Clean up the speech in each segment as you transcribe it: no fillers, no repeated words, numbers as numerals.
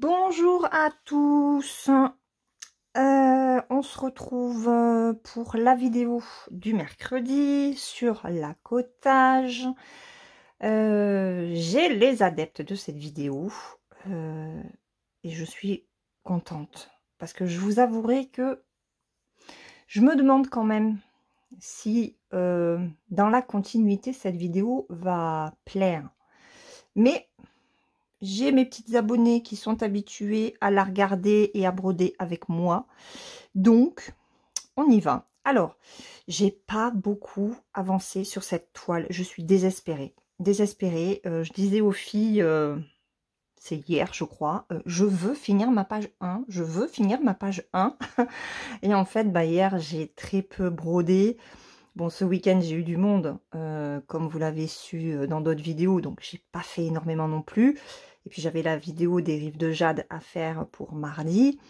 Bonjour à tous, on se retrouve pour la vidéo du mercredi sur l'accotage. J'ai les adeptes de cette vidéo et je suis contente parce que je vous avouerai que je me demande quand même si dans la continuité cette vidéo va plaire. Mais j'ai mes petites abonnées qui sont habituées à la regarder et à broder avec moi. Donc, on y va. Alors, j'ai pas beaucoup avancé sur cette toile. Je suis désespérée. Désespérée. Je disais aux filles, c'est hier, je crois, je veux finir ma page 1. Je veux finir ma page 1. Et en fait, hier, j'ai très peu brodé. Bon, ce week-end, j'ai eu du monde, comme vous l'avez su dans d'autres vidéos, donc j'ai pas fait énormément non plus. Et puis, j'avais la vidéo des rives de jade à faire pour mardi.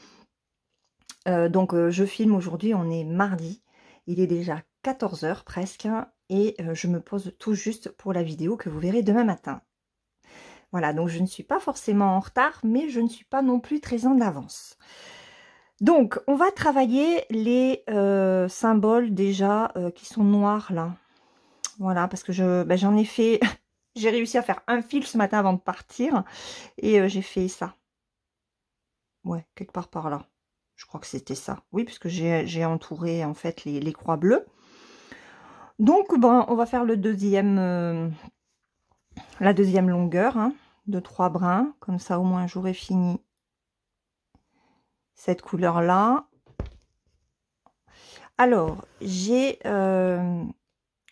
Donc, je filme aujourd'hui, on est mardi. Il est déjà 14 h presque, et je me pose tout juste pour la vidéo que vous verrez demain matin. Voilà, donc je ne suis pas forcément en retard, mais je ne suis pas non plus très en avance. Donc, on va travailler les symboles déjà qui sont noirs là. Voilà, parce que j'en ai fait... j'ai réussi à faire un fil ce matin avant de partir. Et j'ai fait ça. Ouais, quelque part par là. Je crois que c'était ça. Oui, puisque j'ai entouré en fait les croix bleues. Donc, on va faire le deuxième, la deuxième longueur hein, de 3 brins. Comme ça, au moins, j'aurai fini cette couleur-là. Alors, je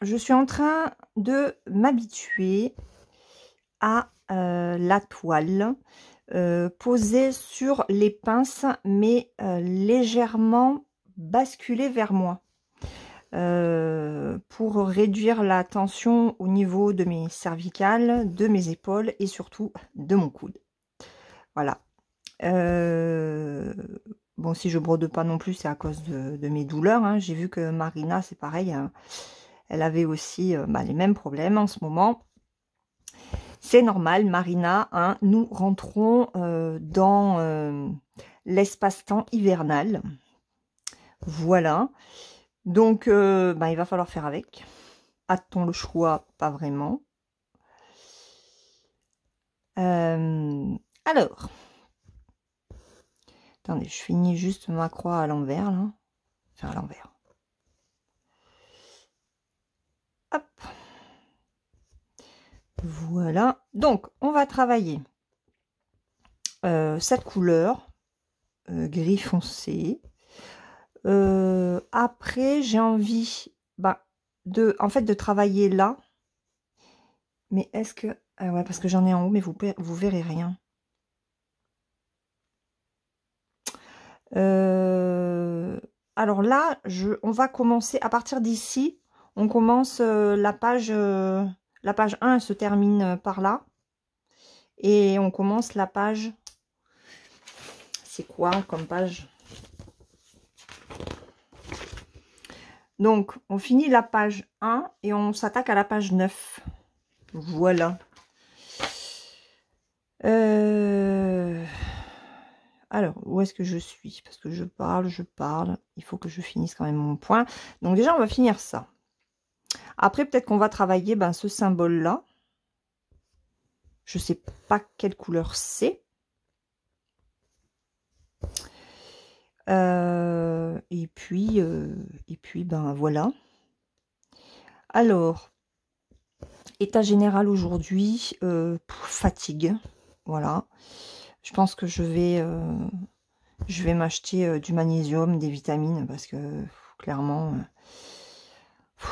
suis en train de m'habituer à la toile posée sur les pinces, mais légèrement basculée vers moi. Pour réduire la tension au niveau de mes cervicales, de mes épaules et surtout de mon coude. Voilà. Bon, si je brode pas non plus, c'est à cause de mes douleurs. Hein. J'ai vu que Marina, c'est pareil. Hein. Elle avait aussi les mêmes problèmes en ce moment. C'est normal, Marina. Hein, nous rentrons dans l'espace-temps hivernal. Voilà. Donc, il va falloir faire avec. A-t-on le choix? Pas vraiment. Alors. Attendez, je finis juste ma croix à l'envers, là. Enfin, à l'envers. Hop. Voilà. Donc, on va travailler cette couleur, gris foncé. Après, j'ai envie de travailler là. Mais est-ce que... ouais, parce que j'en ai en haut, mais vous verrez rien. Alors là, on va commencer à partir d'ici. On commence la page 1, elle se termine par là. Et on commence la page... C'est quoi comme page? Donc, on finit la page 1 et on s'attaque à la page 9. Voilà. Alors, où est-ce que je suis? Parce que je parle. Il faut que je finisse quand même mon point. Donc déjà, on va finir ça. Après, peut-être qu'on va travailler ce symbole-là. Je ne sais pas quelle couleur c'est. Et puis, voilà. Alors, état général aujourd'hui, fatigue. Voilà. Je pense que je vais m'acheter du magnésium, des vitamines, parce que clairement,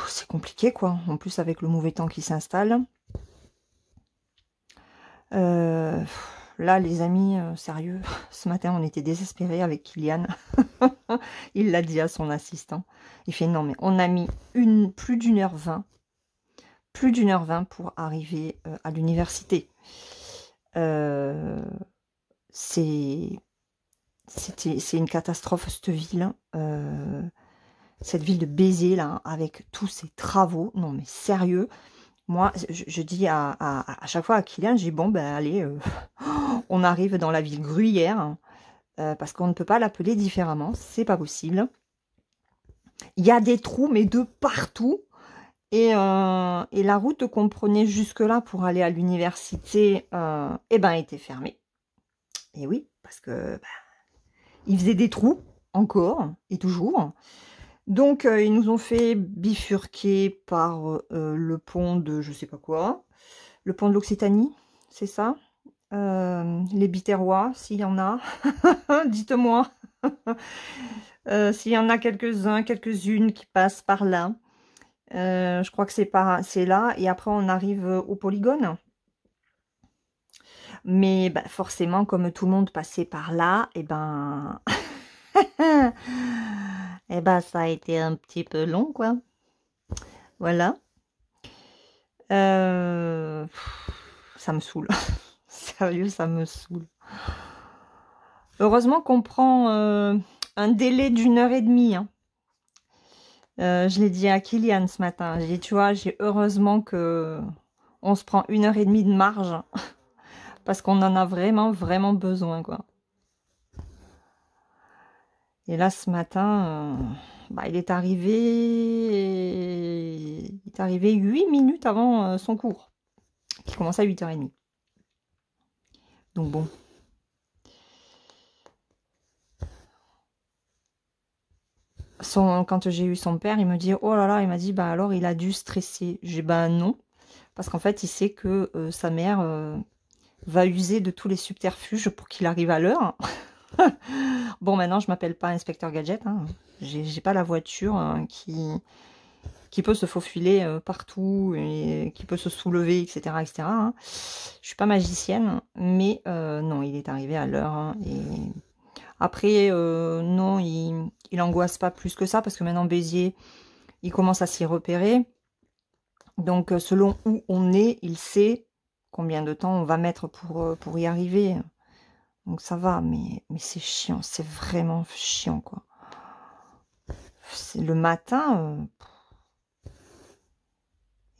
c'est compliqué, quoi. En plus, avec le mauvais temps qui s'installe. Là, les amis, sérieux, ce matin, on était désespérés avec Kylian. Il l'a dit à son assistant. Il fait, non, mais on a mis plus d'1h20. Plus d'1h20 pour arriver à l'université. C'est une catastrophe, cette ville. Cette ville de baiser, là, avec tous ces travaux. Non, mais sérieux. Moi, je dis à chaque fois à Kylian, je dis bon, ben allez, on arrive dans la ville gruyère, hein, parce qu'on ne peut pas l'appeler différemment, c'est pas possible. Il y a des trous, mais de partout. Et la route qu'on prenait jusque-là pour aller à l'université, eh ben, était fermée. Et oui, parce que bah, il faisait des trous, encore et toujours. Donc, ils nous ont fait bifurquer par le pont de je sais pas quoi, le pont de l'Occitanie, c'est ça? Les Biterrois, s'il y en a, dites-moi. S'il y en a quelques-uns, quelques-unes qui passent par là. Je crois que c'est là. Et après, on arrive au polygone. Mais bah, forcément, comme tout le monde passait par là, et ben... et ben, ça a été un petit peu long, quoi. Voilà. Ça me saoule. Sérieux, ça me saoule. Heureusement qu'on prend un délai d'1 h 30. Hein. Je l'ai dit à Kylian ce matin. J'ai dit, tu vois, heureusement que on se prend 1 h 30 de marge. Parce qu'on en a vraiment, vraiment besoin, quoi. Et là, ce matin, bah, il est arrivé 8 minutes avant son cours, qui commence à 8 h 30. Donc bon. Quand j'ai eu son père, il me dit, oh là là, il m'a dit, bah alors il a dû stresser. J'ai dit, bah non, parce qu'en fait, il sait que sa mère va user de tous les subterfuges pour qu'il arrive à l'heure. Bon, maintenant, je m'appelle pas Inspecteur Gadget. Hein. J'ai pas la voiture qui peut se faufiler partout et qui peut se soulever, etc. etc. Hein. Je suis pas magicienne, mais non, il est arrivé à l'heure. Hein, et après, non, il angoisse pas plus que ça parce que maintenant, Béziers, il commence à s'y repérer. Donc, selon où on est, il sait combien de temps on va mettre pour y arriver. Donc ça va, mais c'est chiant, c'est vraiment chiant, quoi. Le matin,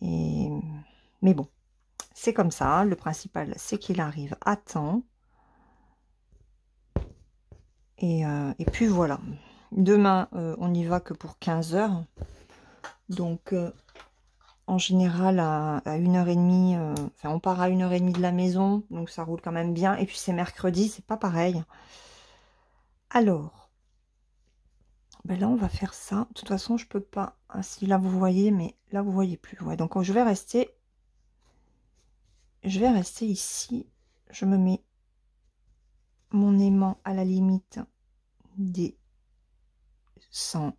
mais bon, c'est comme ça. Le principal, c'est qu'il arrive à temps. Et puis voilà. Demain, on n'y va que pour 15 heures. Donc, en général, à 1 h 30, enfin, on part à 1 h 30 de la maison. Donc, ça roule quand même bien. Et puis, c'est mercredi, c'est pas pareil. Alors, ben là, on va faire ça. De toute façon, je peux pas. Ah, si, là, vous voyez, mais là, vous voyez plus. Ouais, donc, je vais rester ici. Je me mets mon aimant à la limite des 100.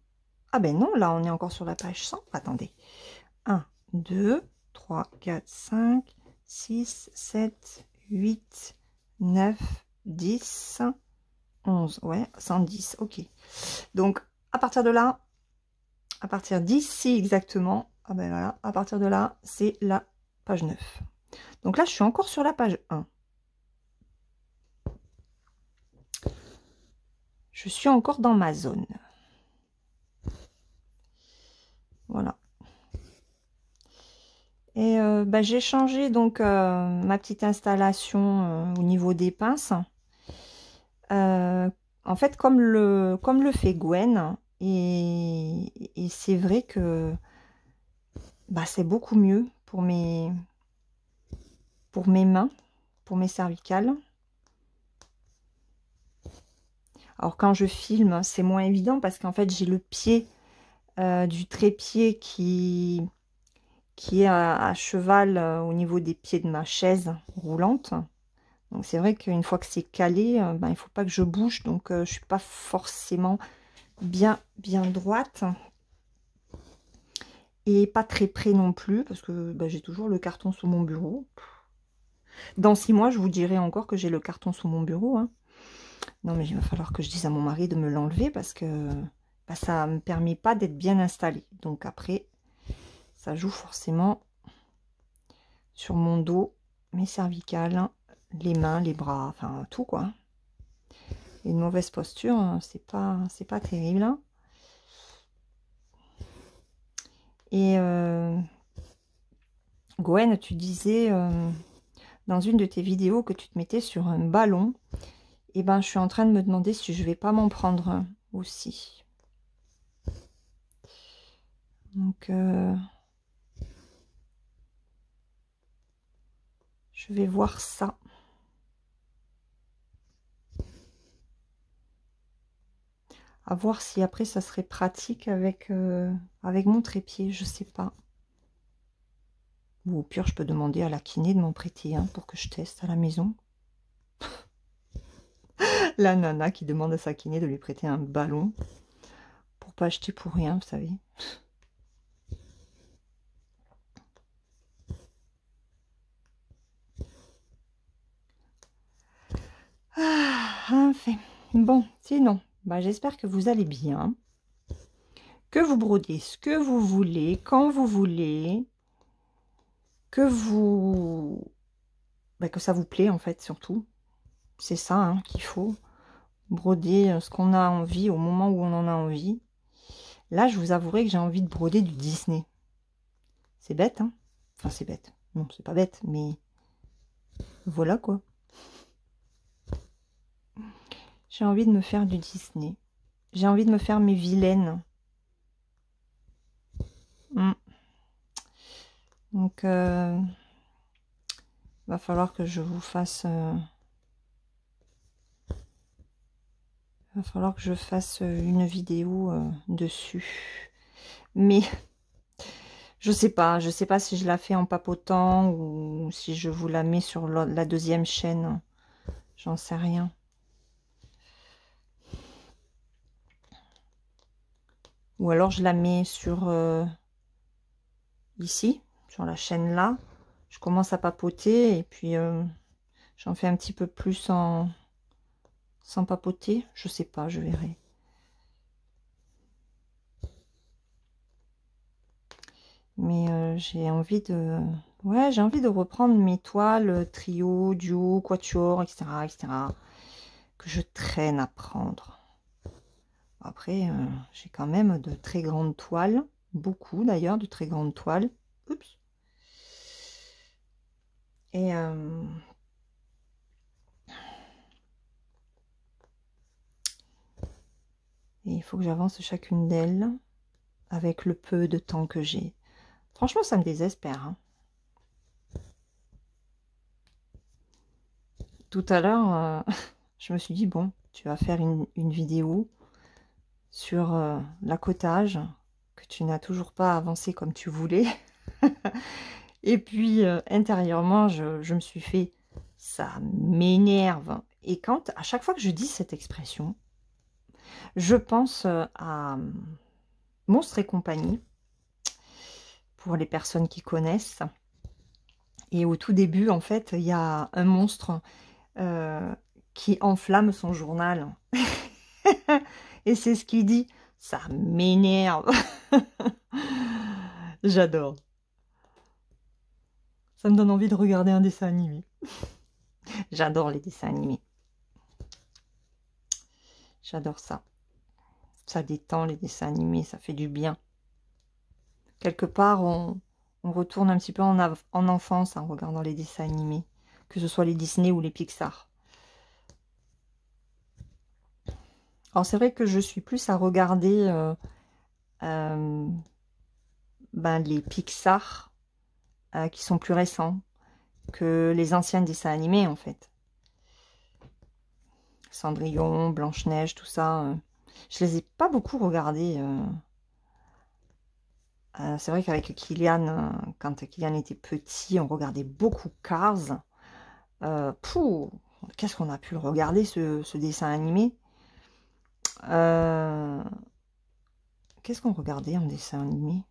Ah ben non, là, on est encore sur la page 100. Attendez. 1, 2, 3, 4, 5, 6, 7, 8, 9, 10, 11. Ouais, 110. Ok. Donc, à partir de là, à partir d'ici exactement, ah ben voilà, à partir de là, c'est la page 9. Donc là, je suis encore sur la page 1. Je suis encore dans ma zone. Voilà. Et bah, j'ai changé donc ma petite installation au niveau des pinces. En fait, comme le fait Gwen, et c'est vrai que bah, c'est beaucoup mieux pour mes mains, pour mes cervicales. Alors quand je filme, c'est moins évident parce qu'en fait j'ai le pied du trépied qui est à cheval au niveau des pieds de ma chaise roulante. Donc c'est vrai qu'une fois que c'est calé, ben, il ne faut pas que je bouge, donc je ne suis pas forcément bien droite. Et pas très près non plus, parce que ben, j'ai toujours le carton sous mon bureau. Dans 6 mois, je vous dirai encore que j'ai le carton sous mon bureau. Hein. Non, mais il va falloir que je dise à mon mari de me l'enlever, parce que ben, ça ne me permet pas d'être bien installée. Donc après, ça joue forcément sur mon dos, mes cervicales, les mains, les bras, enfin tout quoi. Et une mauvaise posture, c'est pas terrible. Et Gwen, tu disais dans une de tes vidéos que tu te mettais sur un ballon. Et ben, je suis en train de me demander si je vais pas m'en prendre un aussi. Donc, je vais voir ça. À voir si après ça serait pratique avec, avec mon trépied, je sais pas. Ou au pire, je peux demander à la kiné de m'en prêter un pour que je teste à la maison. La nana qui demande à sa kiné de lui prêter un ballon pour pas acheter pour rien, vous savez. Ah, enfin. Bon, sinon, bah, j'espère que vous allez bien. Que vous brodez ce que vous voulez, quand vous voulez. Que vous... Bah, que ça vous plaît, en fait, surtout. C'est ça hein, qu'il faut. Broder ce qu'on a envie au moment où on en a envie. Là, je vous avouerai que j'ai envie de broder du Disney. C'est bête, hein? Enfin, c'est bête. Non, c'est pas bête, mais... Voilà, quoi. J'ai envie de me faire du Disney. J'ai envie de me faire mes vilaines. Donc, va falloir que je vous fasse... va falloir que je fasse une vidéo dessus. Mais je sais pas si je la fais en papotant ou si je vous la mets sur la deuxième chaîne. J'en sais rien. Ou alors je la mets sur ici, sur la chaîne là. Je commence à papoter et puis j'en fais un petit peu plus sans papoter. Je sais pas, je verrai. Mais j'ai envie de... Ouais, j'ai envie de reprendre mes toiles trio, duo, quatuor, etc., etc. Que je traîne à prendre. Après, j'ai quand même de très grandes toiles. Beaucoup d'ailleurs, de très grandes toiles. Oups. Et il faut que j'avance chacune d'elles avec le peu de temps que j'ai. Franchement, ça me désespère. Hein. Tout à l'heure, je me suis dit, bon, tu vas faire une vidéo sur l'accotage que tu n'as toujours pas avancé comme tu voulais. Et puis, intérieurement, je me suis fait, ça m'énerve. Et quand, à chaque fois que je dis cette expression, je pense à Monstres et compagnie, pour les personnes qui connaissent. Et au tout début, en fait, il y a un monstre qui enflamme son journal. Et c'est ce qu'il dit. Ça m'énerve. J'adore. Ça me donne envie de regarder un dessin animé. J'adore les dessins animés. J'adore ça. Ça détend les dessins animés, ça fait du bien. Quelque part, on retourne un petit peu en enfance en regardant les dessins animés. Que ce soit les Disney ou les Pixar. Alors c'est vrai que je suis plus à regarder les Pixar qui sont plus récents que les anciens dessins animés en fait. Cendrillon, Blanche-Neige, tout ça. Je les ai pas beaucoup regardés. C'est vrai qu'avec Kylian, quand Kylian était petit, on regardait beaucoup Cars. Qu'est-ce qu'on a pu le regarder ce dessin animé. Qu'est-ce qu'on regardait en dessin animé?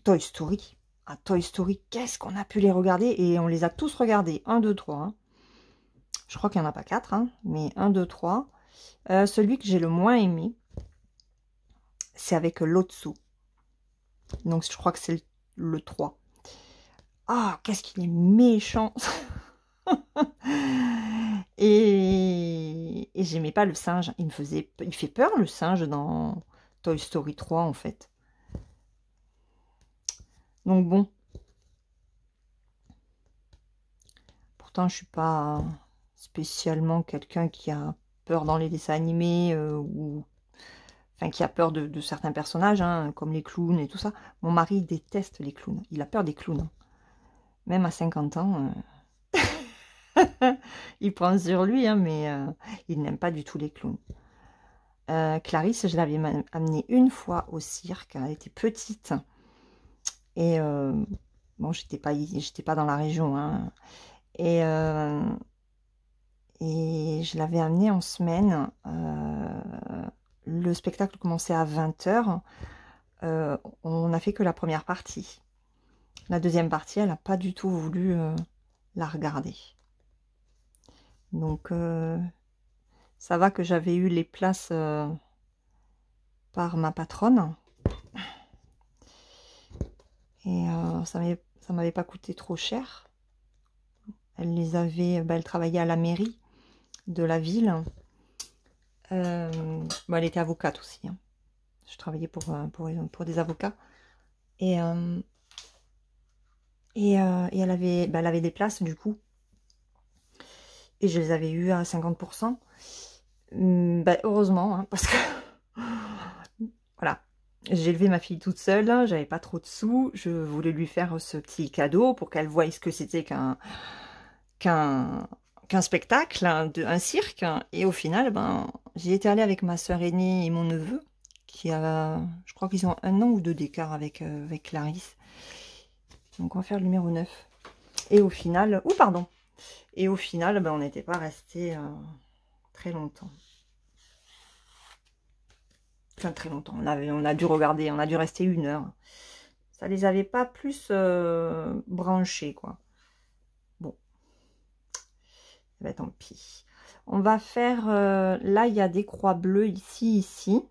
Toy Story. Ah, Toy Story, qu'est-ce qu'on a pu les regarder? Et on les a tous regardés. 1, 2, 3. Hein. Je crois qu'il n'y en a pas 4, hein, mais 1, 2, 3. Celui que j'ai le moins aimé, c'est avec Lotso. Donc, je crois que c'est le 3. Ah, qu'est-ce qu'il est méchant. Et j'aimais pas le singe. Il fait peur, le singe, dans Toy Story 3, en fait. Donc bon. Pourtant, je suis pas spécialement quelqu'un qui a peur dans les dessins animés ou enfin qui a peur de certains personnages, hein, comme les clowns et tout ça. Mon mari déteste les clowns. Il a peur des clowns. Hein. Même à 50 ans, il prend sur lui, hein, mais il n'aime pas du tout les clowns. Clarisse, je l'avais amenée une fois au cirque. Elle était petite. Et bon, j'étais pas dans la région. Hein, et je l'avais amenée en semaine. Le spectacle commençait à 20 h. On n'a fait que la première partie. La deuxième partie, elle n'a pas du tout voulu la regarder. Donc, ça va que j'avais eu les places par ma patronne. Et ça m'avait pas coûté trop cher. Elle les avait, elle travaillait à la mairie de la ville. Bon, elle était avocate aussi. Hein. Je travaillais pour des avocats. Et elle avait des places du coup. Et je les avais eues à 50%. Heureusement, hein, parce que voilà, j'ai élevé ma fille toute seule, j'avais pas trop de sous, je voulais lui faire ce petit cadeau pour qu'elle voie ce que c'était qu'un spectacle, un cirque. Et au final, j'y étais allée avec ma soeur aînée et mon neveu, qui a, je crois qu'ils ont 1 an ou 2 d'écart avec Clarisse. Donc on va faire le numéro 9. Et au final, et au final, on n'était pas resté très longtemps. Enfin, très longtemps. On a dû regarder, on a dû rester 1 heure. Ça les avait pas plus branchés, quoi. Bon. Tant pis. On va faire... là, il y a des croix bleues ici.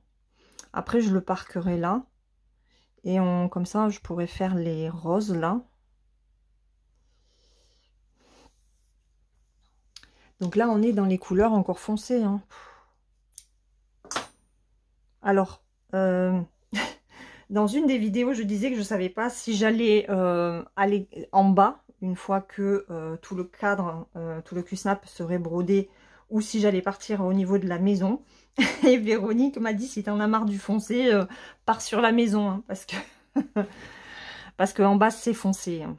Après, je le parquerai là. Et comme ça, je pourrais faire les roses, là. Donc là, on est dans les couleurs encore foncées. Hein. Alors, dans une des vidéos, je disais que je ne savais pas si j'allais aller en bas, une fois que tout le cadre, tout le cul-snap serait brodé, ou si j'allais partir au niveau de la maison. Et Véronique m'a dit, si tu en as marre du foncé, pars sur la maison, hein, parce que parce qu'en bas, c'est foncé. Hein.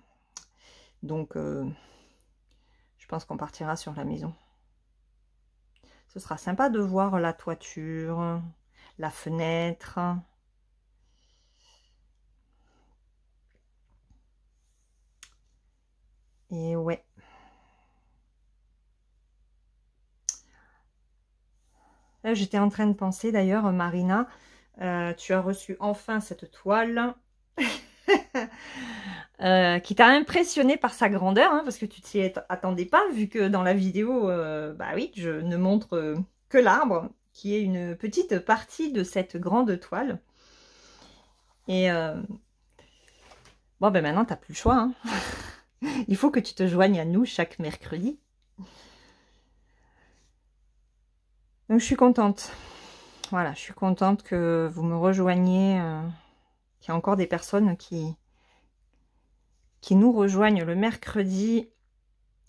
Donc, je pense qu'on partira sur la maison. Ce sera sympa de voir la toiture, la fenêtre. Et ouais. Là, j'étais en train de penser, d'ailleurs, Marina, tu as reçu enfin cette toile qui t'a impressionné par sa grandeur, hein, parce que tu t'y attendais pas, vu que dans la vidéo, oui, je ne montre que l'arbre, qui est une petite partie de cette grande toile. Et bon, maintenant, tu n'as plus le choix. Hein. Il faut que tu te joignes à nous chaque mercredi. Donc, je suis contente. Voilà, je suis contente que vous me rejoigniez, qu'il y a encore des personnes qui nous rejoignent le mercredi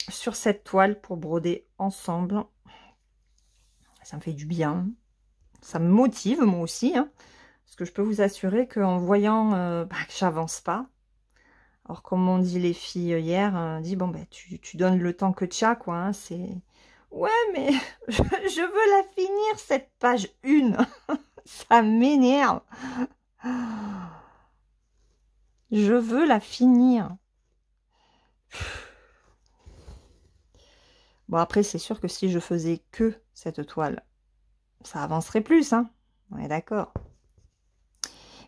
sur cette toile pour broder ensemble. Ça me fait du bien. Ça me motive, moi aussi. Hein, parce que je peux vous assurer qu'en voyant que j'avance pas, alors comme on dit les filles hier, dit bon tu donnes le temps que tu as, quoi. Hein, c'est... Ouais, mais je veux la finir, cette page 1. Ça m'énerve. Je veux la finir. Bon, après, c'est sûr que si je faisais que cette toile, ça avancerait plus, hein. On est d'accord.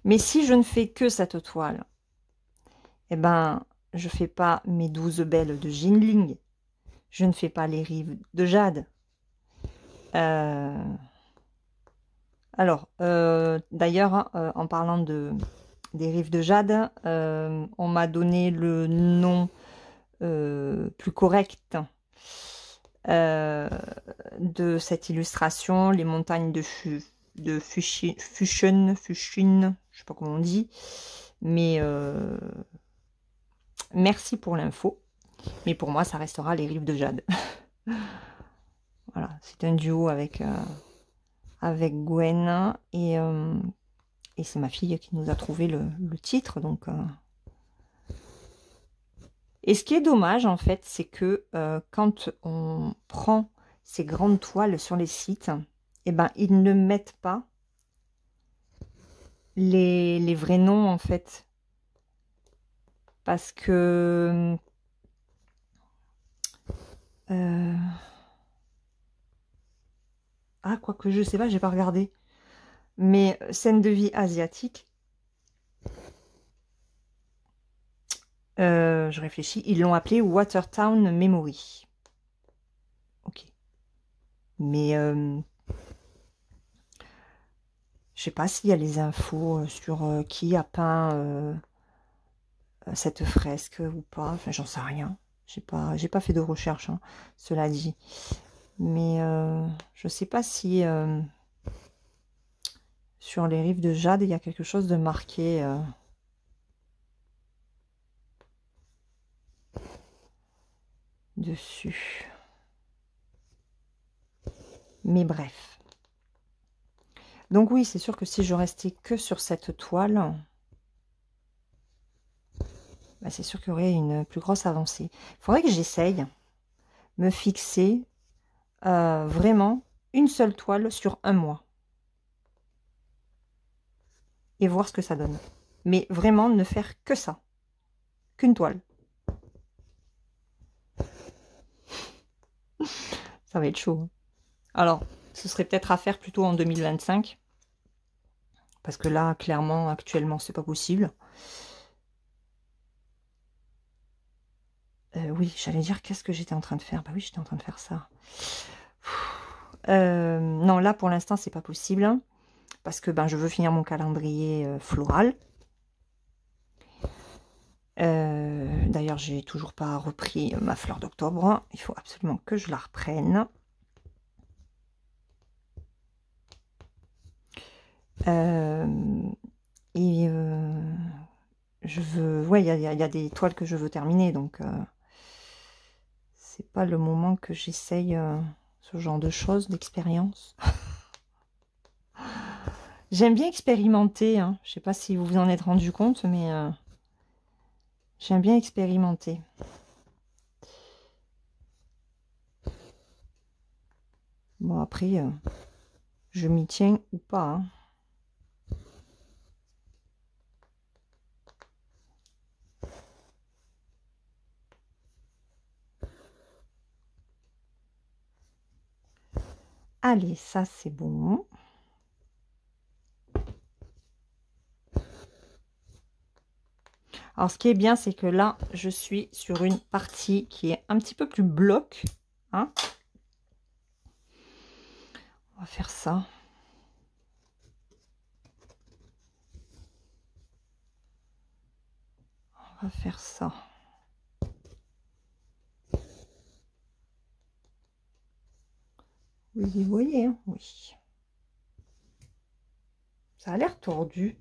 Mais si je ne fais que cette toile, eh ben, je fais pas mes 12 belles de Jinling. Je ne fais pas les rives de jade. Alors, d'ailleurs, en parlant des rives de jade, on m'a donné le nom plus correct de cette illustration, les montagnes de Fushun, je sais pas comment on dit, mais Merci pour l'info. Mais pour moi, ça restera les rives de Jade. Voilà, c'est un duo avec Gwen. Et c'est ma fille qui nous a trouvé le titre. Donc, Et ce qui est dommage, en fait, c'est que quand on prend ces grandes toiles sur les sites, eh ben, ils ne mettent pas les vrais noms, en fait. Parce que... Ah, quoique je sais pas, j'ai pas regardé. Mais scène de vie asiatique, je réfléchis, ils l'ont appelé Watertown Memory. Ok. Mais je sais pas s'il y a les infos sur qui a peint cette fresque ou pas. Enfin, j'en sais rien. J'ai pas fait de recherche, hein, cela dit. Mais je sais pas si sur les rives de Jade, il y a quelque chose de marqué. Dessus. Mais bref. Donc oui, c'est sûr que si je restais que sur cette toile, bah, c'est sûr qu'il y aurait une plus grosse avancée. Il faudrait que j'essaye me fixer vraiment une seule toile sur un mois. Et voir ce que ça donne. Mais vraiment ne faire que ça. Qu'une toile. Ça va être chaud. Hein. Alors, ce serait peut-être à faire plutôt en 2025. Parce que là, clairement, actuellement, c'est pas possible. Oui, j'allais dire qu'est-ce que j'étais en train de faire. Bah oui, j'étais en train de faire ça. Non, là, pour l'instant, c'est pas possible. Hein, parce que ben, je veux finir mon calendrier floral. D'ailleurs, j'ai toujours pas repris ma fleur d'octobre. Il faut absolument que je la reprenne. Je veux... Ouais, il y a des toiles que je veux terminer, donc c'est pas le moment que j'essaye ce genre de choses, d'expérience. J'aime bien expérimenter, hein. Je sais pas si vous vous en êtes rendu compte, mais j'aime bien expérimenter. Bon, après, je m'y tiens ou pas, hein. Allez, ça c'est bon. Alors, ce qui est bien, c'est que là, je suis sur une partie qui est un petit peu plus bloc. Hein. On va faire ça. On va faire ça. Vous y voyez, hein? Oui. Ça a l'air tordu.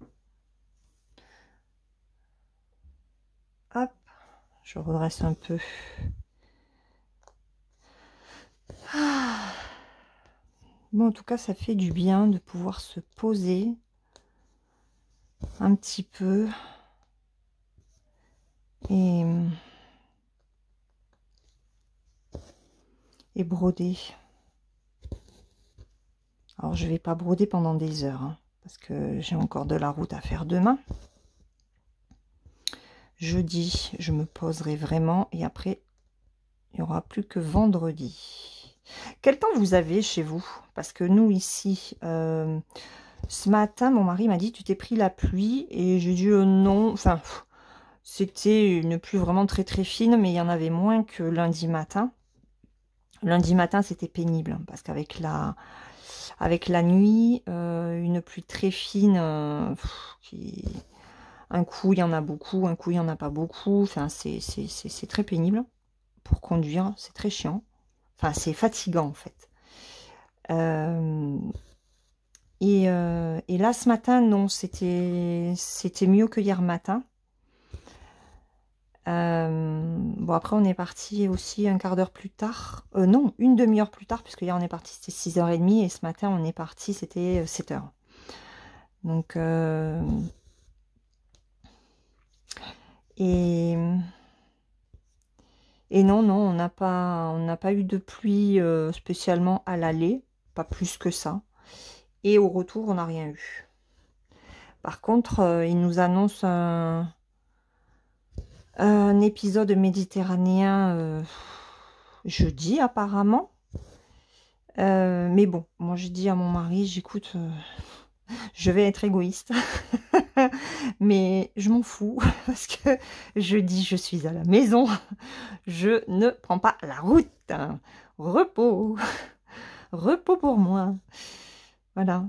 Hop, je redresse un peu. Ah. Bon, en tout cas, ça fait du bien de pouvoir se poser un petit peu et broder. Alors, je vais pas broder pendant des heures, hein, parce que j'ai encore de la route à faire demain. Jeudi, je me poserai vraiment et après, il n'y aura plus que vendredi. Quel temps vous avez chez vous? Parce que nous, ici, ce matin, mon mari m'a dit, tu t'es pris la pluie? Et j'ai dit non. Enfin, c'était une pluie vraiment très très fine, mais il y en avait moins que lundi matin. Lundi matin, c'était pénible, hein, parce qu'avec la nuit, une pluie très fine, un coup, il y en a beaucoup, un coup, il n'y en a pas beaucoup. Enfin, c'est très pénible pour conduire, c'est très chiant. Enfin, c'est fatigant, en fait. Et là, ce matin, non, c'était mieux que hier matin. Bon, après, on est parti aussi un quart d'heure plus tard. Non, une demi-heure plus tard, puisque hier, on est parti, c'était 6h30, et ce matin, on est parti, c'était 7h. Donc, et non, non, on n'a pas eu de pluie spécialement à l'aller, pas plus que ça. Et au retour, on n'a rien eu. Par contre, il nous annonce un épisode méditerranéen jeudi apparemment. Mais bon, moi j'ai dit à mon mari, j'écoute, je vais être égoïste, mais je m'en fous parce que jeudi je suis à la maison, je ne prends pas la route, repos, repos pour moi, voilà.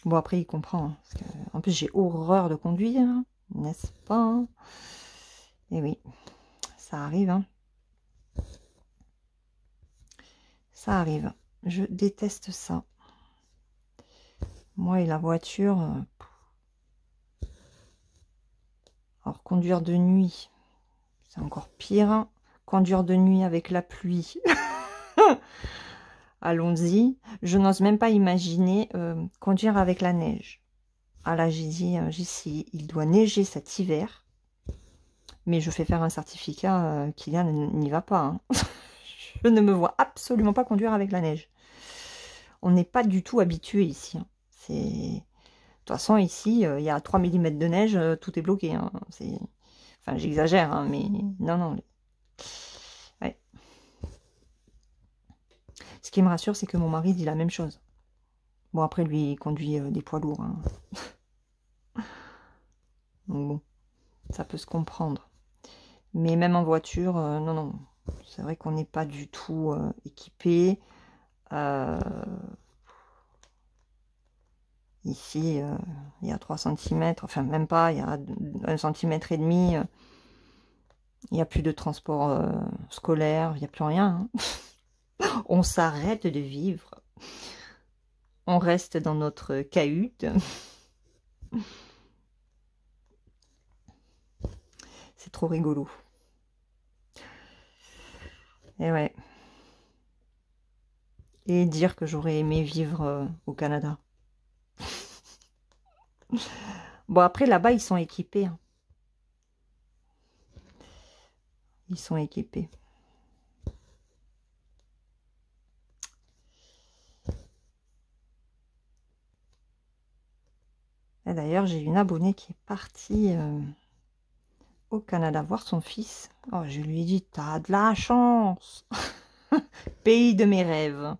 Bon après il comprend, hein, parce que, en plus j'ai horreur de conduire, n'est-ce pas? Et oui, ça arrive, hein. Ça arrive. Je déteste ça. Moi et la voiture. Alors, conduire de nuit, c'est encore pire, hein. Conduire de nuit avec la pluie. Allons-y. Je n'ose même pas imaginer conduire avec la neige. Ah là, j'ai dit, il doit neiger cet hiver. Mais je fais faire un certificat, Kylian n'y va pas, hein. Je ne me vois absolument pas conduire avec la neige. On n'est pas du tout habitué ici, hein. C'est... De toute façon, ici, il y a 3 mm de neige, tout est bloqué, hein. Enfin, j'exagère, hein, mais non, non. Ouais. Ce qui me rassure, c'est que mon mari dit la même chose. Bon, après, lui, il conduit des poids lourds, hein. Donc bon, ça peut se comprendre. Mais même en voiture, non, non. C'est vrai qu'on n'est pas du tout équipé. Ici, il y a 3 cm, enfin même pas, il y a 1,5 cm. Il n'y a plus de transport scolaire, il n'y a plus rien, hein. On s'arrête de vivre. On reste dans notre cahute. C'est trop rigolo. Et ouais. Et dire que j'aurais aimé vivre au Canada. Bon, après, là-bas, ils sont équipés, hein. Ils sont équipés. Et d'ailleurs, j'ai une abonnée qui est partie au Canada voir son fils. Oh, je lui ai dit, t'as de la chance. Pays de mes rêves.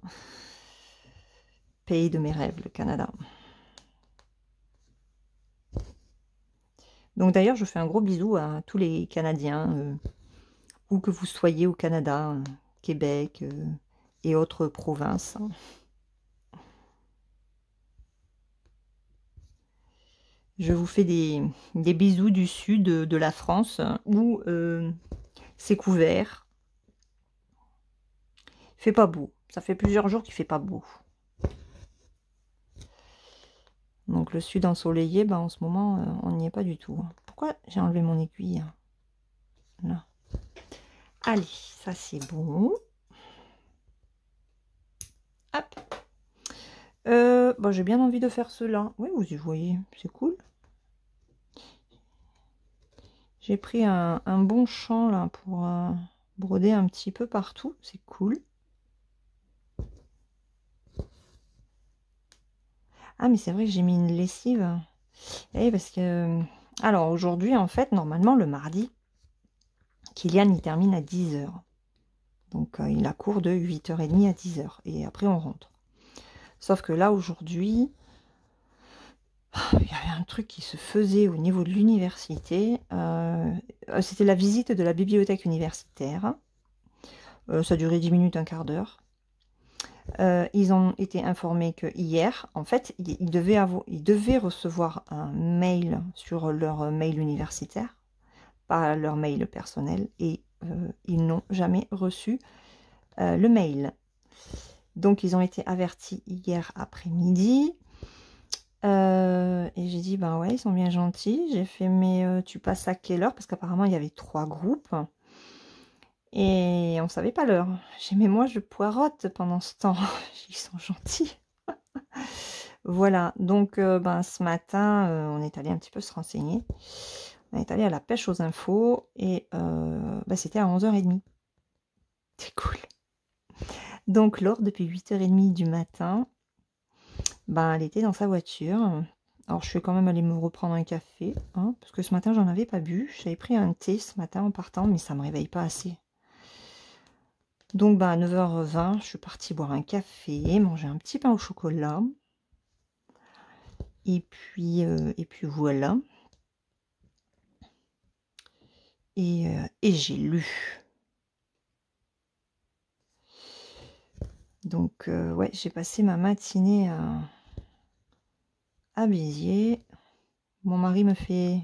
Pays de mes rêves, le Canada. Donc d'ailleurs, je fais un gros bisou à tous les Canadiens, où que vous soyez au Canada, Québec et autres provinces. Je vous fais des bisous du sud de la France, où c'est couvert. Il fait pas beau. Ça fait plusieurs jours qu'il fait pas beau. Donc le sud ensoleillé, en ce moment, on n'y est pas du tout. Pourquoi j'ai enlevé mon aiguille? Là. Allez, ça c'est bon. Hop. J'ai bien envie de faire cela. Oui, vous y voyez, c'est cool. J'ai pris un bon champ là pour broder un petit peu partout. C'est cool. Ah, mais c'est vrai que j'ai mis une lessive. Eh, parce que... Alors, aujourd'hui, en fait, normalement, le mardi, Kylian, il termine à 10h. Donc, il a cours de 8h30 à 10h. Et après, on rentre. Sauf que là, aujourd'hui, il y avait un truc qui se faisait au niveau de l'université. C'était la visite de la bibliothèque universitaire. Ça durait 10 minutes, un quart d'heure. Ils ont été informés que hier, en fait, ils devaient recevoir un mail sur leur mail universitaire, pas leur mail personnel, et ils n'ont jamais reçu le mail. Donc, ils ont été avertis hier après-midi. Et j'ai dit, ben ouais, ils sont bien gentils. J'ai fait, mais tu passes à quelle heure? Parce qu'apparemment, il y avait 3 groupes. Et on savait pas l'heure. J'ai dit, mais moi, je poirote pendant ce temps. Ils sont gentils. Voilà, donc ben, ce matin, on est allé un petit peu se renseigner. On est allé à la pêche aux infos et ben, c'était à 11h30. C'est cool. Donc Laure, depuis 8h30 du matin, ben, elle était dans sa voiture. Alors je suis quand même allée me reprendre un café, hein, parce que ce matin, j'en avais pas bu. J'avais pris un thé ce matin en partant, mais ça me réveille pas assez. Donc ben, à 9h20, je suis partie boire un café, manger un petit pain au chocolat. Et puis voilà. Et j'ai lu. Donc, ouais, j'ai passé ma matinée à Béziers. Mon mari me fait: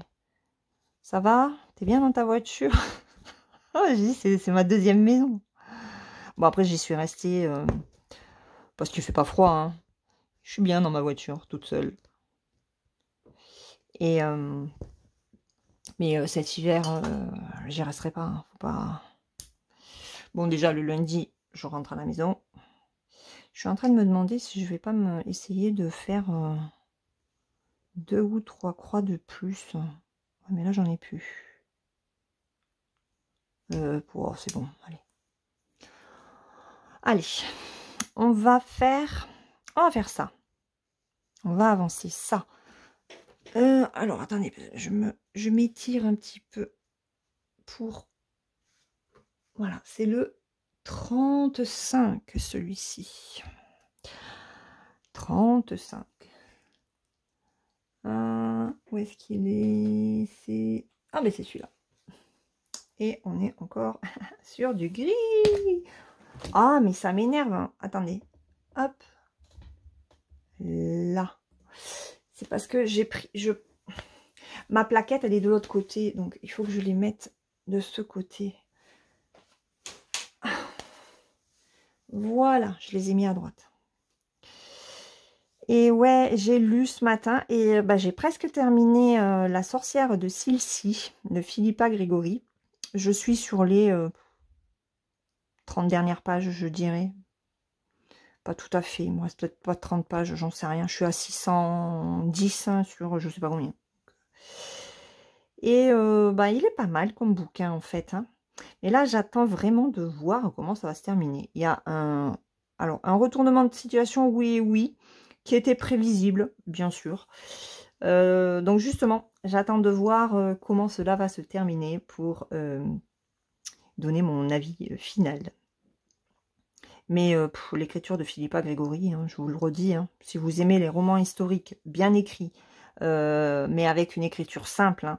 ça va? T'es bien dans ta voiture? Oh, j'ai dit, c'est ma deuxième maison. Bon, après, j'y suis restée parce qu'il fait pas froid, hein. Je suis bien dans ma voiture, toute seule. Et, mais cet hiver, j'y resterai pas, hein. Faut pas. Bon, déjà, le lundi, je rentre à la maison. Je suis en train de me demander si je vais pas essayer de faire 2 ou 3 croix de plus. Ouais, mais là, j'en ai plus. Oh, c'est bon, allez. Allez, on va faire ça. On va avancer ça. Alors, attendez, je m'étire un petit peu pour... Voilà, c'est le 35, celui-ci. 35. Où est-ce qu'il est? C'est... Ah, mais c'est celui-là. Et on est encore sur du gris. Ah, mais ça m'énerve, hein. Attendez. Hop. Là. C'est parce que j'ai pris... Ma plaquette, elle est de l'autre côté. Donc, il faut que je les mette de ce côté. Voilà, je les ai mis à droite. Et ouais, j'ai lu ce matin et bah, j'ai presque terminé La sorcière de Silcy de Philippa Gregory. Je suis sur les 30 dernières pages, je dirais. Pas tout à fait, il me reste peut-être pas 30 pages, j'en sais rien. Je suis à 610 hein, sur je sais pas combien. Et bah, il est pas mal comme bouquin en fait. Hein. Et là, j'attends vraiment de voir comment ça va se terminer. Il y a un retournement de situation, oui, qui était prévisible, bien sûr. Donc justement, j'attends de voir comment cela va se terminer pour donner mon avis final. Mais l'écriture de Philippa Gregory, hein, je vous le redis, hein, si vous aimez les romans historiques bien écrits, mais avec une écriture simple, hein,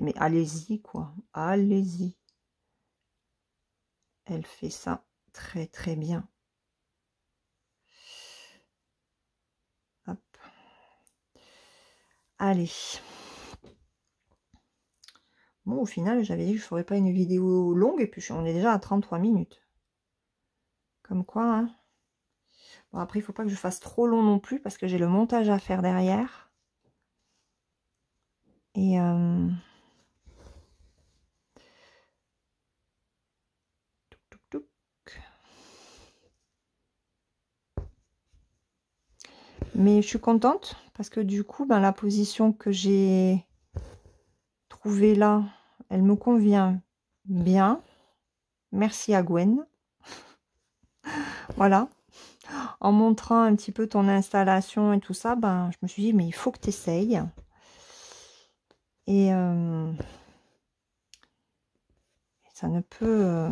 mais allez-y, quoi. Allez-y. Elle fait ça très, très bien. Hop. Allez. Bon, au final, j'avais dit que je ne ferais pas une vidéo longue, et puis on est déjà à 33 minutes. Comme quoi, hein. Bon, après, il ne faut pas que je fasse trop long non plus, parce que j'ai le montage à faire derrière. Et... Mais je suis contente parce que du coup, ben, la position que j'ai trouvée là, elle me convient bien. Merci à Gwen. Voilà. En montrant un petit peu ton installation et tout ça, ben, je me suis dit, mais il faut que tu essayes. Et ça ne peut...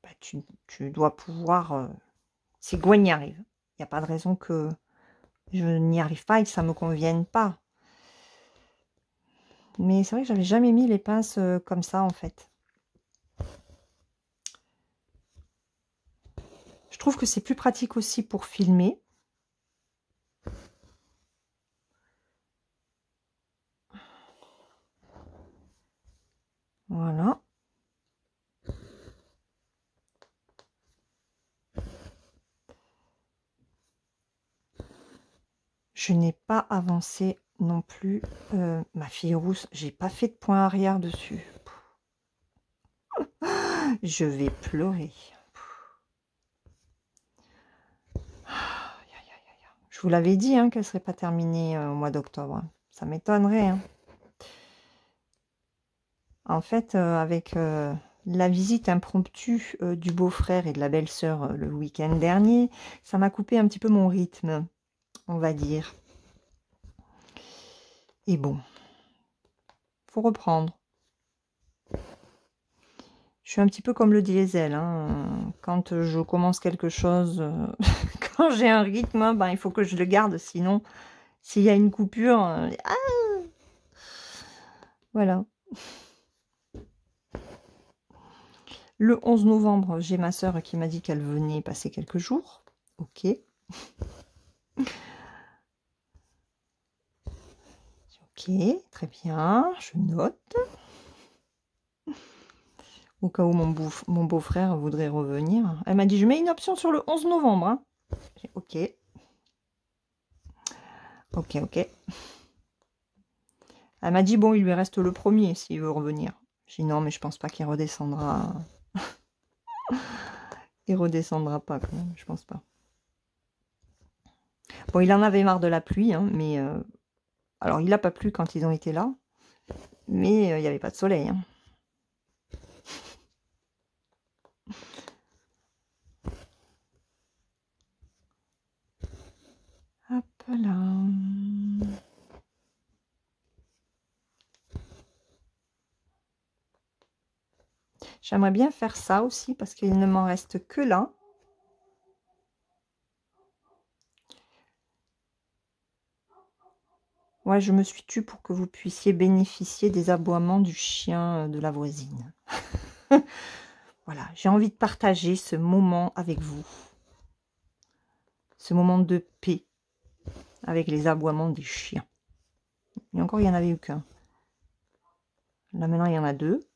bah, tu dois pouvoir... si Gwen y arrive. Il n'y a pas de raison que je n'y arrive pas et que ça ne me convienne pas. Mais c'est vrai que j'avais jamais mis les pinces comme ça, en fait. Je trouve que c'est plus pratique aussi pour filmer. Voilà. Je n'ai pas avancé non plus. Ma fille rousse, j'ai pas fait de point arrière dessus. Je vais pleurer. Je vous l'avais dit qu'elle serait pas terminée au mois d'octobre. Ça m'étonnerait. En fait, avec la visite impromptue du beau-frère et de la belle-sœur le week-end dernier, ça m'a coupé un petit peu mon rythme, on va dire. Et bon, faut reprendre. Je suis un petit peu comme le diesel. Quand je commence quelque chose, quand j'ai un rythme, ben, il faut que je le garde. Sinon, s'il y a une coupure, voilà. Le 11 novembre, j'ai ma sœur qui m'a dit qu'elle venait passer quelques jours. Ok. Ok, très bien, je note. Au cas où mon beau-frère voudrait revenir. Elle m'a dit, je mets une option sur le 11 novembre. Ok. Ok, ok. Elle m'a dit, bon, il lui reste le premier s'il veut revenir. J'ai dit, non, mais je pense pas qu'il redescendra. Il redescendra pas quand même, je pense pas. Bon, il en avait marre de la pluie, mais... alors, il n'a pas plu quand ils ont été là, mais il n'y avait pas de soleil. Hop là. J'aimerais bien faire ça aussi, parce qu'il ne m'en reste que là. Ouais, je me suis tue pour que vous puissiez bénéficier des aboiements du chien de la voisine. Voilà, j'ai envie de partager ce moment avec vous. Ce moment de paix avec les aboiements des chiens. Et encore, il n'y en avait eu qu'un. Là, maintenant, il y en a deux.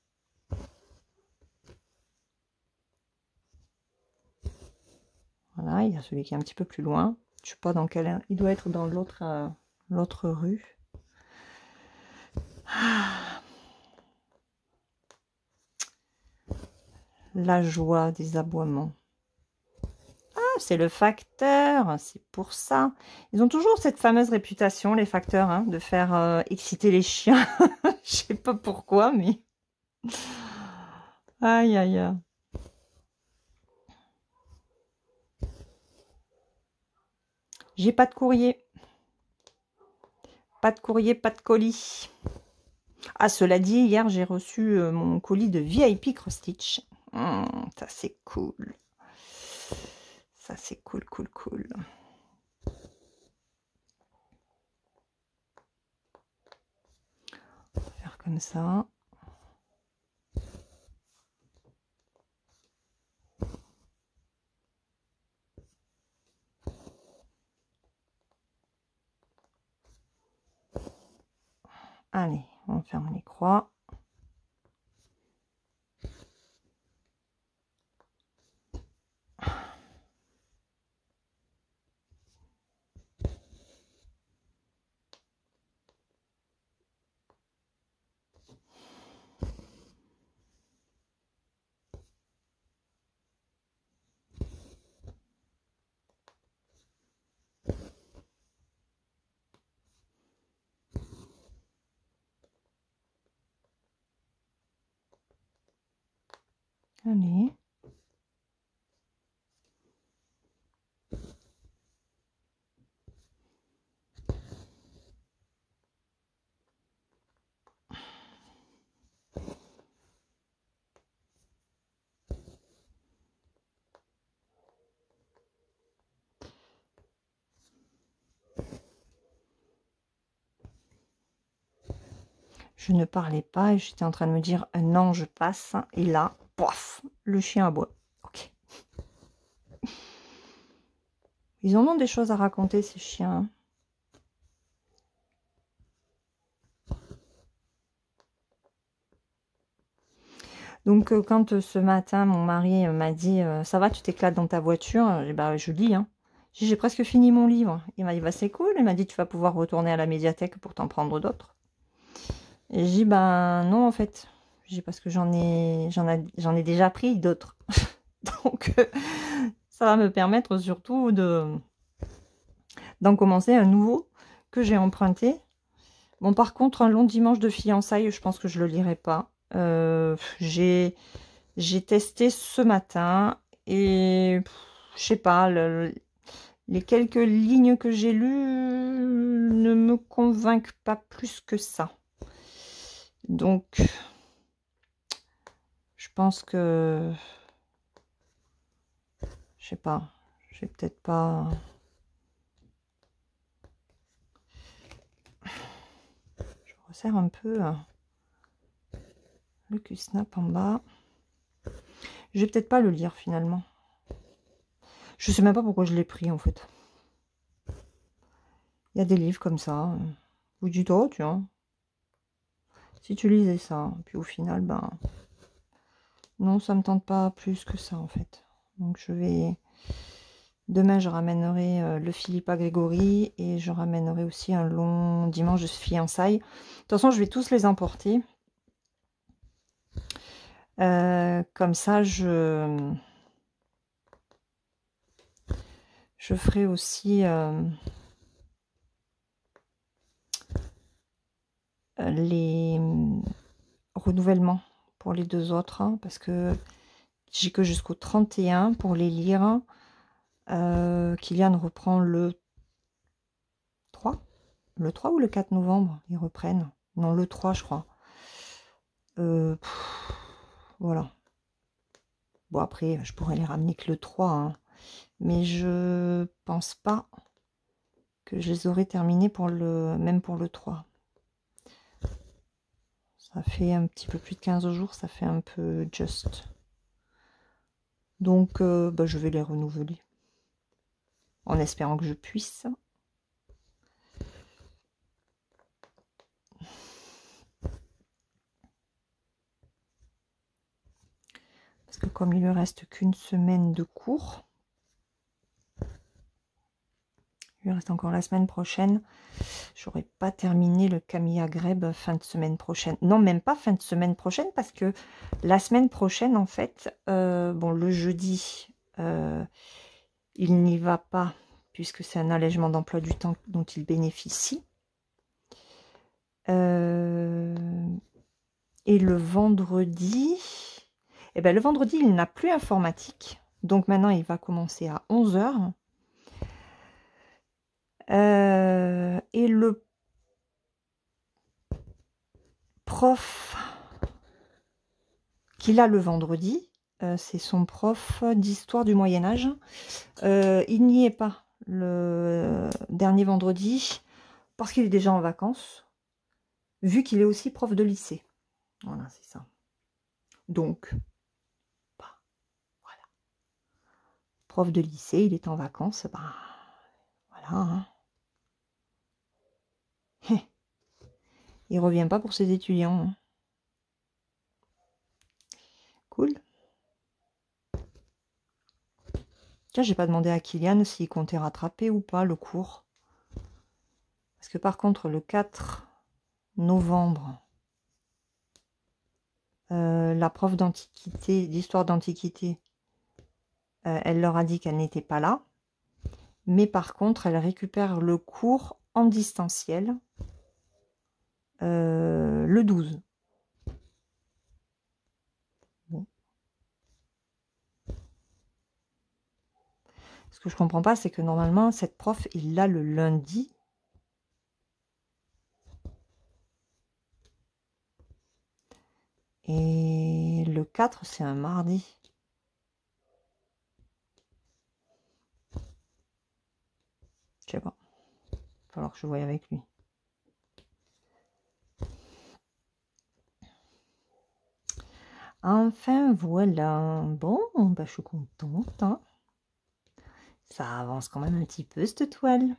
Voilà, il y a celui qui est un petit peu plus loin. Je ne sais pas dans quel... Il doit être dans l'autre rue. La joie des aboiements. Ah, c'est le facteur, c'est pour ça. Ils ont toujours cette fameuse réputation, les facteurs, de faire exciter les chiens. Je sais pas pourquoi, mais... Aïe, aïe, aïe. J'ai pas de courrier. Pas de courrier, pas de colis. Ah, cela dit, hier, j'ai reçu mon colis de VIP Cross Stitch. Ça, c'est cool. Ça, c'est cool, cool, cool. On va faire comme ça. Allez, on ferme les croix. Allez. Je ne parlais pas et j'étais en train de me dire un ange passe et là, pof, le chien aboie. Ok. Ils en ont des choses à raconter, ces chiens. Donc, quand ce matin, mon mari m'a dit « Ça va, tu t'éclates dans ta voiture ?» bah, je lis. J'ai presque fini mon livre. Il m'a dit, bah, c'est cool. Il m'a dit, tu vas pouvoir retourner à la médiathèque pour t'en prendre d'autres. Et j'ai dit, ben non, en fait. J'ai dit, parce que j'en ai déjà pris d'autres. Donc, ça va me permettre surtout d'en commencer un nouveau que j'ai emprunté. Bon, par contre, un long dimanche de fiançailles, je pense que je le lirai pas. J'ai testé ce matin et je sais pas, les quelques lignes que j'ai lues ne me convainquent pas plus que ça. Donc, je pense que, je sais pas, je vais peut-être pas... Je resserre un peu le cul-snap en bas. Je vais peut-être pas le lire finalement. Je sais même pas pourquoi je l'ai pris en fait. Il y a des livres comme ça. Vous dites, oh tiens, si tu lisais ça, puis au final, ben non, ça me tente pas plus que ça en fait. Donc je vais... Demain, je ramènerai le Philippa Grégory et je ramènerai aussi un long dimanche de fiançailles. De toute façon, je vais tous les emporter. Comme ça, je ferai aussi les renouvellements pour les deux autres, hein, parce que j'ai que jusqu'au 31 pour les lire. Kylian reprend le 3. Le 3 ou le 4 novembre, ils reprennent. Non, le 3, je crois. Voilà. Bon, après, je pourrais les ramener que le 3, hein, mais je pense pas que je les aurai terminés pour même pour le 3. Ça fait un petit peu plus de 15 jours, ça fait un peu juste. Donc, bah, je vais les renouveler. En espérant que je puisse. Parce que comme il ne reste qu'une semaine de cours, il me reste encore la semaine prochaine. J'aurais pas terminé le Camilla Greb fin de semaine prochaine. Non, même pas fin de semaine prochaine, parce que la semaine prochaine, en fait, bon, le jeudi, il n'y va pas, puisque c'est un allègement d'emploi du temps dont il bénéficie. Et le vendredi, eh ben, le vendredi, il n'a plus informatique. Donc maintenant, il va commencer à 11 h. Et le prof qu'il a le vendredi, c'est son prof d'histoire du Moyen-Âge. Il n'y est pas le dernier vendredi parce qu'il est déjà en vacances, vu qu'il est aussi prof de lycée. Voilà, c'est ça. Donc, bah, voilà. Prof de lycée, il est en vacances, bah, voilà. Hein. Il revient pas pour ses étudiants. Hein. Cool. Tiens, j'ai pas demandé à Kylian s'il comptait rattraper ou pas le cours. Parce que par contre, le 4 novembre, la prof d'antiquité, d'histoire d'antiquité, elle leur a dit qu'elle n'était pas là. Mais par contre, elle récupère le cours en distanciel le 12. Bon. Ce que je comprends pas, c'est que normalement, cette prof, il l'a le lundi. Et le 4, c'est un mardi. Je sais pas. Il va falloir que je voie avec lui. Enfin, voilà. Bon, bah, je suis contente. Hein. Ça avance quand même un petit peu, cette toile.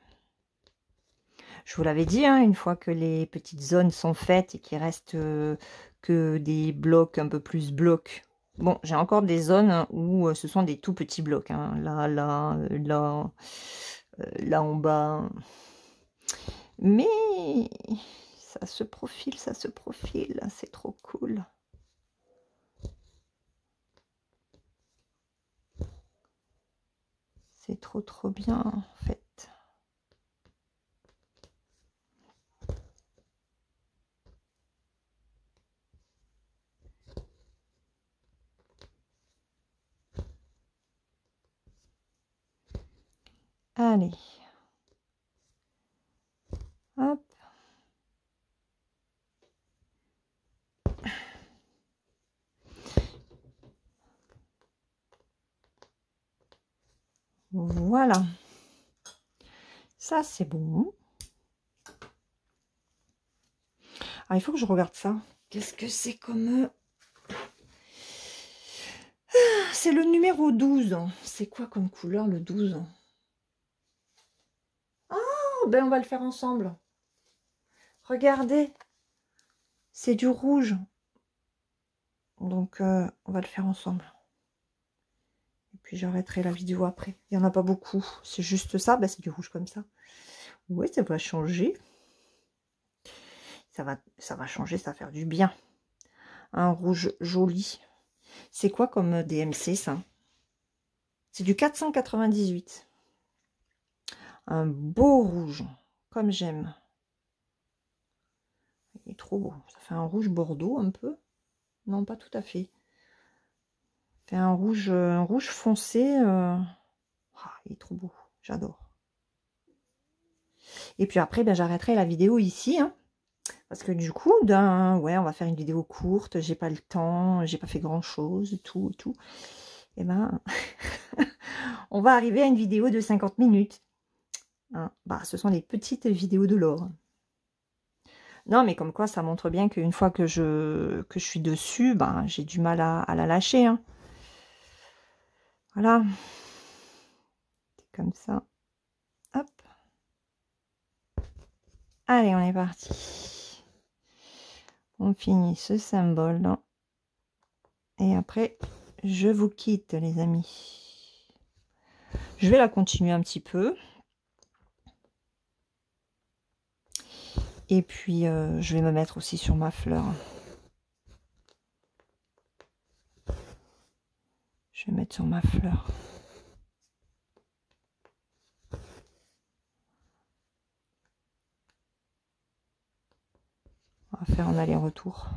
Je vous l'avais dit, hein, une fois que les petites zones sont faites et qu'il reste que des blocs, un peu plus blocs, Bon, j'ai encore des zones où ce sont des tout petits blocs. Hein. Là en bas. Mais ça se profile, c'est trop cool. C'est trop bien en fait. Allez. Hop. Voilà. Ça, c'est bon. Ah, il faut que je regarde ça. Qu'est-ce que c'est comme... C'est le numéro 12. C'est quoi comme couleur, le 12? Oh, ben on va le faire ensemble. Regardez. C'est du rouge. Donc, on va le faire ensemble. Et puis, j'arrêterai la vidéo après. Il n'y en a pas beaucoup. C'est juste ça. Ben, c'est du rouge comme ça. Oui, ça va changer. Ça va changer, ça va faire du bien. Un rouge joli. C'est quoi comme DMC, ça? C'est du 498. Un beau rouge, comme j'aime. Il est trop beau. Ça fait un rouge bordeaux, un peu. Non, pas tout à fait. Ça fait un rouge foncé. Ah, il est trop beau. J'adore. Et puis après, ben, j'arrêterai la vidéo ici. Hein, parce que du coup, ouais, on va faire une vidéo courte. J'ai pas le temps. J'ai pas fait grand-chose. Tout. Et ben, on va arriver à une vidéo de 50 minutes. Hein, bah, ce sont les petites vidéos de l'or. Non, mais comme quoi, ça montre bien qu'une fois que je suis dessus, ben, j'ai du mal à la lâcher. Hein. Voilà. Comme ça. Hop. Allez, on est parti. On finit ce symbole. Et après, je vous quitte, les amis. Je vais la continuer un petit peu. Et puis, je vais me mettre aussi sur ma fleur. Je vais mettre sur ma fleur. On va faire un aller-retour.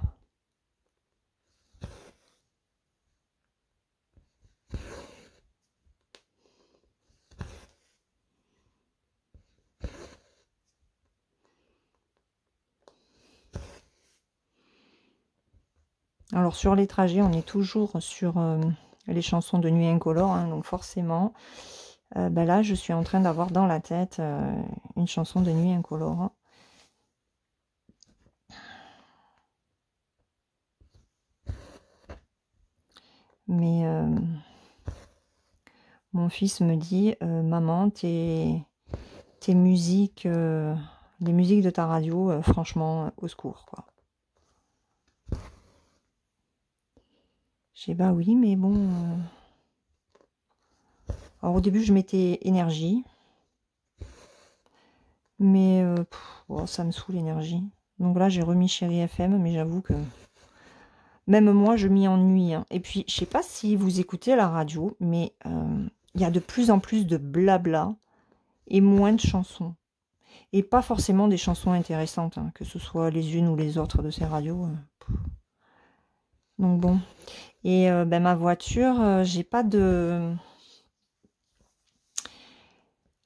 Alors, sur les trajets, on est toujours sur les chansons de Nuit Incolore. Hein, donc, forcément, ben là, je suis en train d'avoir dans la tête une chanson de Nuit Incolore. Hein. Mais mon fils me dit, maman, tes musiques, les musiques de ta radio, franchement, au secours, quoi. J'ai bah oui, mais bon. Alors au début, je mettais énergie. Mais oh, ça me saoule l'énergie. Donc là, j'ai remis Chéri FM, mais j'avoue que même moi, je m'y ennuie. Hein. Et puis, je sais pas si vous écoutez la radio, mais il y a de plus en plus de blabla et moins de chansons. Et pas forcément des chansons intéressantes, hein, que ce soit les unes ou les autres de ces radios. Donc bon. Et ben, ma voiture, j'ai pas de...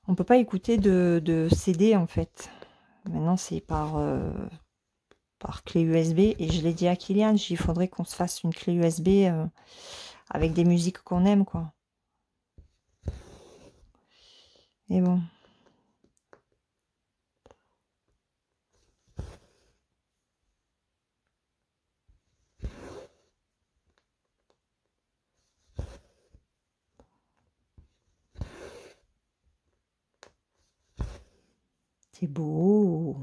On peut pas écouter de CD en fait. Maintenant, c'est par clé USB. Et je l'ai dit à Kylian, il faudrait qu'on se fasse une clé USB avec des musiques qu'on aime, quoi. Et bon. C'est beau.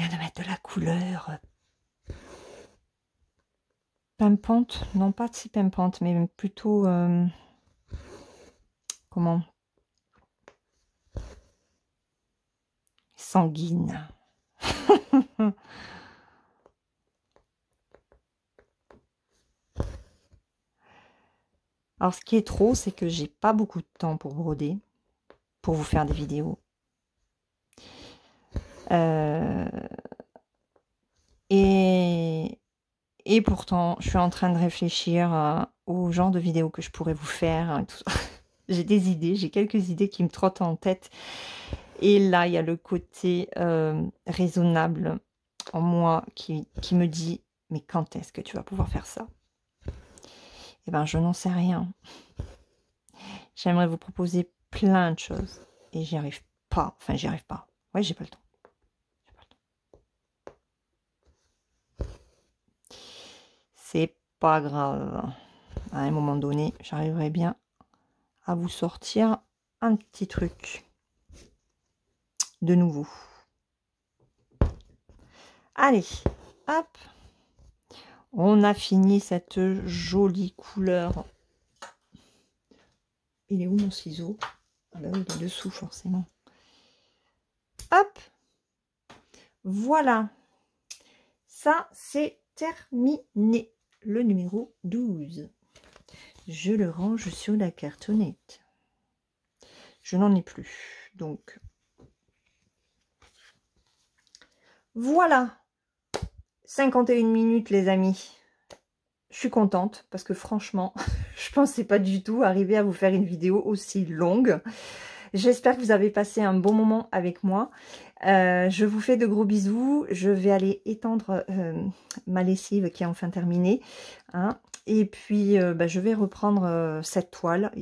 viens de mettre de la couleur pimpante, non pas si pimpante, mais plutôt comment, sanguine. Alors ce qui est trop, c'est que j'ai pas beaucoup de temps pour broder, pour vous faire des vidéos. Et pourtant, je suis en train de réfléchir au genre de vidéos que je pourrais vous faire. J'ai des idées, j'ai quelques idées qui me trottent en tête. Et là, il y a le côté raisonnable en moi qui me dit, mais quand est-ce que tu vas pouvoir faire ça? Eh bien, je n'en sais rien. J'aimerais vous proposer plein de choses. Et j'y arrive pas. Enfin, j'y arrive pas. Ouais, j'ai pas le temps. C'est pas grave. À un moment donné, j'arriverai bien à vous sortir un petit truc de nouveau. Allez, hop. On a fini cette jolie couleur. Il est où mon ciseau? Ah bah oui, il est dessous forcément. Hop. Voilà. Ça, c'est terminé. Le numéro 12. Je le range sur la cartonnette. Je n'en ai plus. Donc, voilà. 51 minutes, les amis. Je suis contente parce que franchement, je pensais pas du tout arriver à vous faire une vidéo aussi longue. J'espère que vous avez passé un bon moment avec moi. Je vous fais de gros bisous. Je vais aller étendre ma lessive qui est enfin terminée. Hein. Et puis, je vais reprendre cette toile.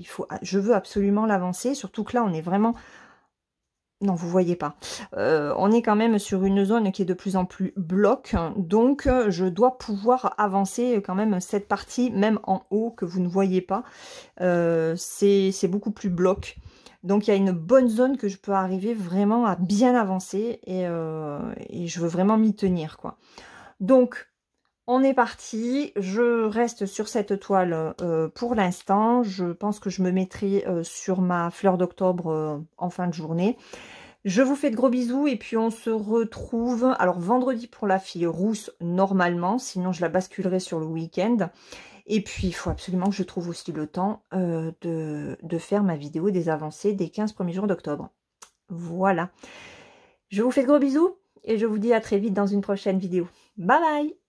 Je veux absolument l'avancer. Surtout que là, on est vraiment... Non, vous voyez pas. On est quand même sur une zone qui est de plus en plus bloc. Donc, je dois pouvoir avancer quand même cette partie, même en haut, que vous ne voyez pas. C'est beaucoup plus bloc. Donc, il y a une bonne zone que je peux arriver vraiment à bien avancer. Et je veux vraiment m'y tenir, quoi. Donc, on est parti. Je reste sur cette toile pour l'instant. Je pense que je me mettrai sur ma fleur d'octobre en fin de journée. Je vous fais de gros bisous et puis on se retrouve, alors vendredi pour la fille rousse normalement, sinon je la basculerai sur le week-end. Et puis il faut absolument que je trouve aussi le temps de faire ma vidéo des avancées des 15 premiers jours d'octobre. Voilà. Je vous fais de gros bisous et je vous dis à très vite dans une prochaine vidéo. Bye bye!